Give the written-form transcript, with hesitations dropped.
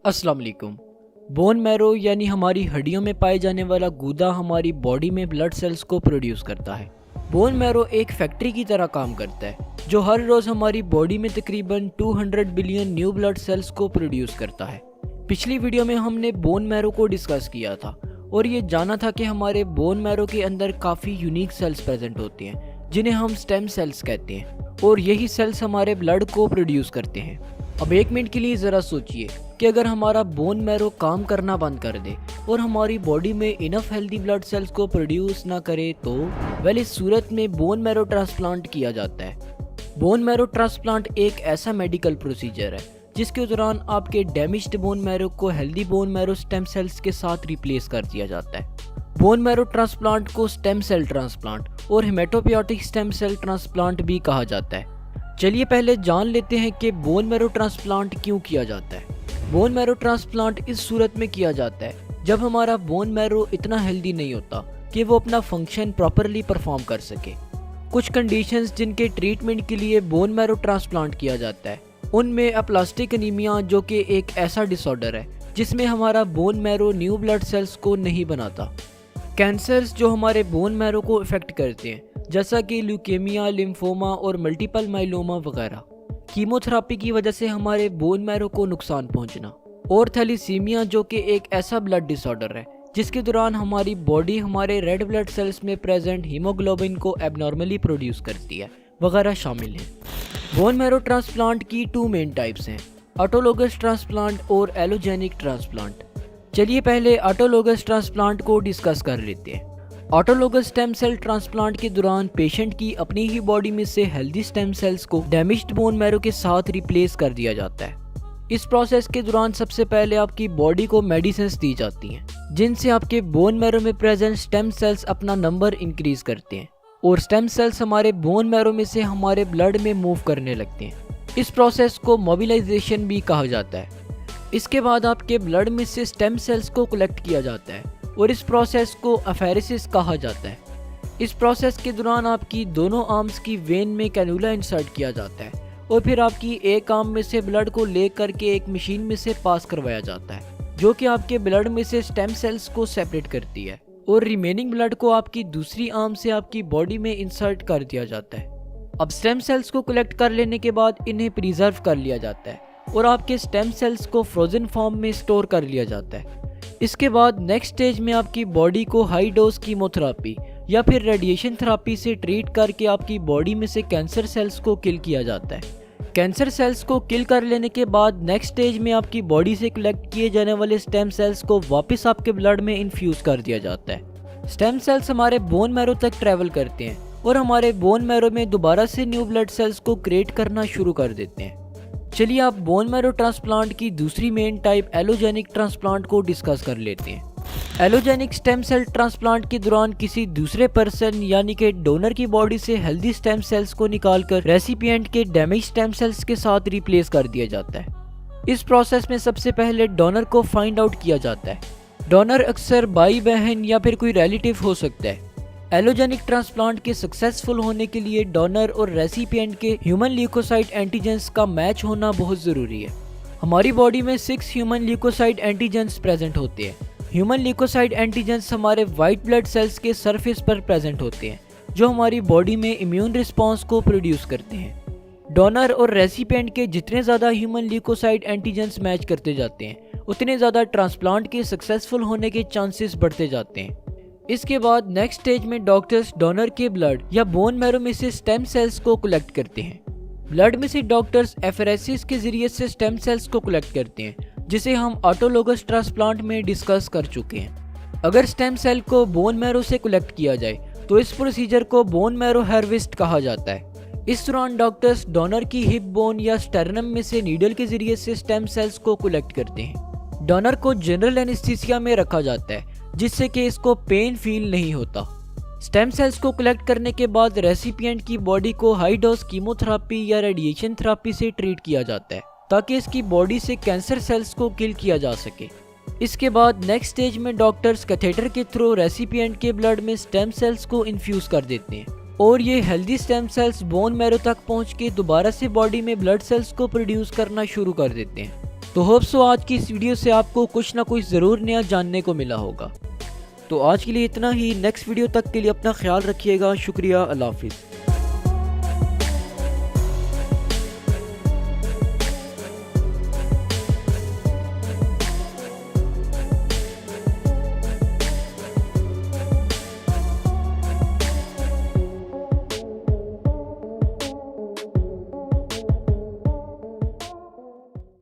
अस्सलाम वालेकुम। Bone marrow यानी हमारी हड्डियों में पाए जाने वाला गूदा हमारी बॉडी में ब्लड सेल्स को प्रोड्यूस करता है। बोन मैरो एक फैक्ट्री की तरह काम करता है जो हर रोज़ हमारी बॉडी में तकरीबन 200 बिलियन न्यू ब्लड सेल्स को प्रोड्यूस करता है। पिछली वीडियो में हमने बोन मैरो को डिस्कस किया था और ये जाना था कि हमारे बोन मैरो के अंदर काफ़ी यूनिक सेल्स प्रेजेंट होती हैं जिन्हें हम स्टेम सेल्स कहते हैं और यही सेल्स हमारे ब्लड को प्रोड्यूस करते हैं। अब एक मिनट के लिए ज़रा सोचिए कि अगर हमारा बोन मैरो काम करना बंद कर दे और हमारी बॉडी में इनफ हेल्दी ब्लड सेल्स को प्रोड्यूस ना करे तो इस सूरत में बोन मैरो ट्रांसप्लांट किया जाता है। बोन मैरो ट्रांसप्लांट एक ऐसा मेडिकल प्रोसीजर है जिसके दौरान आपके डैमेज्ड बोन मैरो को healthy bone marrow stem cells के साथ रिप्लेस कर दिया जाता है। बोन मैरो ट्रांसप्लांट को स्टेम सेल ट्रांसप्लांट और हेमेटोपोइएटिक स्टेम सेल ट्रांसप्लांट भी कहा जाता है। चलिए पहले जान लेते हैं कि बोन मैरो ट्रांसप्लांट क्यों किया जाता है। बोन मैरो ट्रांसप्लांट इस सूरत में किया जाता है जब हमारा बोन मैरो इतना हेल्दी नहीं होता कि वो अपना फंक्शन प्रॉपरली परफॉर्म कर सके। कुछ कंडीशंस जिनके ट्रीटमेंट के लिए बोन मैरो ट्रांसप्लांट किया जाता है उनमें अप्लास्टिक एनीमिया, जो कि एक ऐसा डिसऑर्डर है जिसमें हमारा bone marrow new blood cells को नहीं बनाता। कैंसर्स जो हमारे बोन मैरो को इफेक्ट करते हैं जैसा कि ल्यूकेमिया, लिम्फोमा और मल्टीपल माइलोमा वगैरह। कीमोथेरापी की वजह से हमारे बोन मैरो को नुकसान पहुंचना और थैलीसीमिया, जो कि एक ऐसा ब्लड डिसऑर्डर है जिसके दौरान हमारी बॉडी हमारे रेड ब्लड सेल्स में प्रेजेंट हीमोग्लोबिन को एबनॉर्मली प्रोड्यूस करती है, वगैरह शामिल हैं। बोन मैरो ट्रांसप्लांट की 2 मेन टाइप्स हैं, ऑटोलोगस ट्रांसप्लांट और एलोजेनिक ट्रांसप्लांट। चलिए पहले ऑटोलोगस ट्रांसप्लांट को डिस्कस कर लेते हैं। ऑटोलोगस स्टेम सेल ट्रांसप्लांट के दौरान पेशेंट की अपनी ही बॉडी में से हेल्दी स्टेम सेल्स को डैमेज्ड बोन मैरो के साथ रिप्लेस कर दिया जाता है। इस प्रोसेस के दौरान सबसे पहले आपकी बॉडी को मेडिसिन्स दी जाती हैं जिनसे आपके बोन मैरो में प्रेजेंट स्टेम सेल्स अपना नंबर इंक्रीज करते हैं और स्टेम सेल्स हमारे बोन मैरो में से हमारे ब्लड में मूव करने लगते हैं। इस प्रोसेस को मोबिलाइजेशन भी कहा जाता है। इसके बाद आपके ब्लड में से स्टेम सेल्स को कलेक्ट किया जाता है और इस प्रोसेस को अफेरेसिस कहा जाता है। इस प्रोसेस के दौरान आपकी दोनों आर्म्स की वेन में कैनुला इंसर्ट किया जाता है और फिर आपकी एक आर्म में से ब्लड को ले करके एक मशीन में से पास करवाया जाता है जो कि आपके ब्लड में से स्टेम सेल्स को सेपरेट करती है और रिमेनिंग ब्लड को आपकी दूसरी आर्म से आपकी बॉडी में इंसर्ट कर दिया जाता है। अब स्टेम सेल्स को कलेक्ट कर लेने के बाद इन्हें प्रिजर्व कर लिया जाता है और आपके स्टेम सेल्स को फ्रोजन फॉर्म में स्टोर कर लिया जाता है। इसके बाद नेक्स्ट स्टेज में आपकी बॉडी को हाई डोज कीमोथेरापी या फिर रेडिएशन थेरापी से ट्रीट करके आपकी बॉडी में से कैंसर सेल्स को किल किया जाता है। कैंसर सेल्स को किल कर लेने के बाद नेक्स्ट स्टेज में आपकी बॉडी से कलेक्ट किए जाने वाले स्टेम सेल्स को वापस आपके ब्लड में इन्फ्यूज कर दिया जाता है। स्टेम सेल्स हमारे बोन मैरो तक ट्रेवल करते हैं और हमारे बोन मैरो में दोबारा से न्यू ब्लड सेल्स को क्रिएट करना शुरू कर देते हैं। चलिए आप बोन मैरो ट्रांसप्लांट की दूसरी मेन टाइप एलोजेनिक ट्रांसप्लांट को डिस्कस कर लेते हैं। एलोजेनिक स्टेम सेल ट्रांसप्लांट के दौरान किसी दूसरे पर्सन यानी कि डोनर की बॉडी से हेल्दी स्टेम सेल्स को निकालकर रेसिपिएंट के डैमेज स्टेम सेल्स के साथ रिप्लेस कर दिया जाता है। इस प्रोसेस में सबसे पहले डोनर को फाइंड आउट किया जाता है। डोनर अक्सर भाई बहन या फिर कोई रिलेटिव हो सकता है। एलोजेनिक ट्रांसप्लांट के सक्सेसफुल होने के लिए डोनर और रेसिपिएंट के ह्यूमन ल्यूकोसाइट एंटीजेंस का मैच होना बहुत ज़रूरी है। हमारी बॉडी में 6 ह्यूमन ल्यूकोसाइट एंटीजेंस प्रेजेंट होते हैं। ह्यूमन ल्यूकोसाइट एंटीजेंस हमारे वाइट ब्लड सेल्स के सरफेस पर प्रेजेंट होते हैं जो हमारी बॉडी में इम्यून रिस्पॉन्स को प्रोड्यूस करते हैं। डोनर और रेसिपिएंट के जितने ज़्यादा ह्यूमन ल्यूकोसाइट एंटीजेंस मैच करते जाते हैं उतने ज़्यादा ट्रांसप्लांट के सक्सेसफुल होने के चांसेस बढ़ते जाते हैं। इसके बाद नेक्स्ट स्टेज में डॉक्टर्स डोनर के ब्लड या बोन मैरो में से स्टेम सेल्स को कलेक्ट करते हैं। ब्लड में से डॉक्टर्स एफरेसिस के जरिए से स्टेम सेल्स को कलेक्ट करते हैं जिसे हम ऑटोलोगस ट्रांसप्लांट में डिस्कस कर चुके हैं। अगर स्टेम सेल को बोन मैरो से कलेक्ट किया जाए तो इस प्रोसीजर को बोन मैरो हार्वेस्ट कहा जाता है। इस दौरान डॉक्टर्स डोनर की हिप बोन या स्टर्नम में से नीडल के जरिए से स्टेम सेल्स को कलेक्ट करते हैं। डोनर को जनरल एनेस्थीसिया में रखा जाता है जिससे कि इसको पेन फील नहीं होता। स्टेम सेल्स को कलेक्ट करने के बाद रेसिपिएंट की बॉडी को हाई डोज कीमोथेरापी या रेडिएशन थेरापी से ट्रीट किया जाता है ताकि इसकी बॉडी से कैंसर सेल्स को किल किया जा सके। इसके बाद नेक्स्ट स्टेज में डॉक्टर्स कैथेटर के थ्रू रेसिपिएंट के ब्लड में स्टेम सेल्स को इन्फ्यूज कर देते हैं और ये healthy stem cells bone marrow तक पहुंच के दोबारा से बॉडी में ब्लड सेल्स को प्रोड्यूस करना शुरू कर देते हैं। तो होप सो आज की इस वीडियो से आपको कुछ ना कुछ ज़रूर नया जानने को मिला होगा। तो आज के लिए इतना ही। नेक्स्ट वीडियो तक के लिए अपना ख्याल रखिएगा। शुक्रिया। अल्लाह हाफिज़।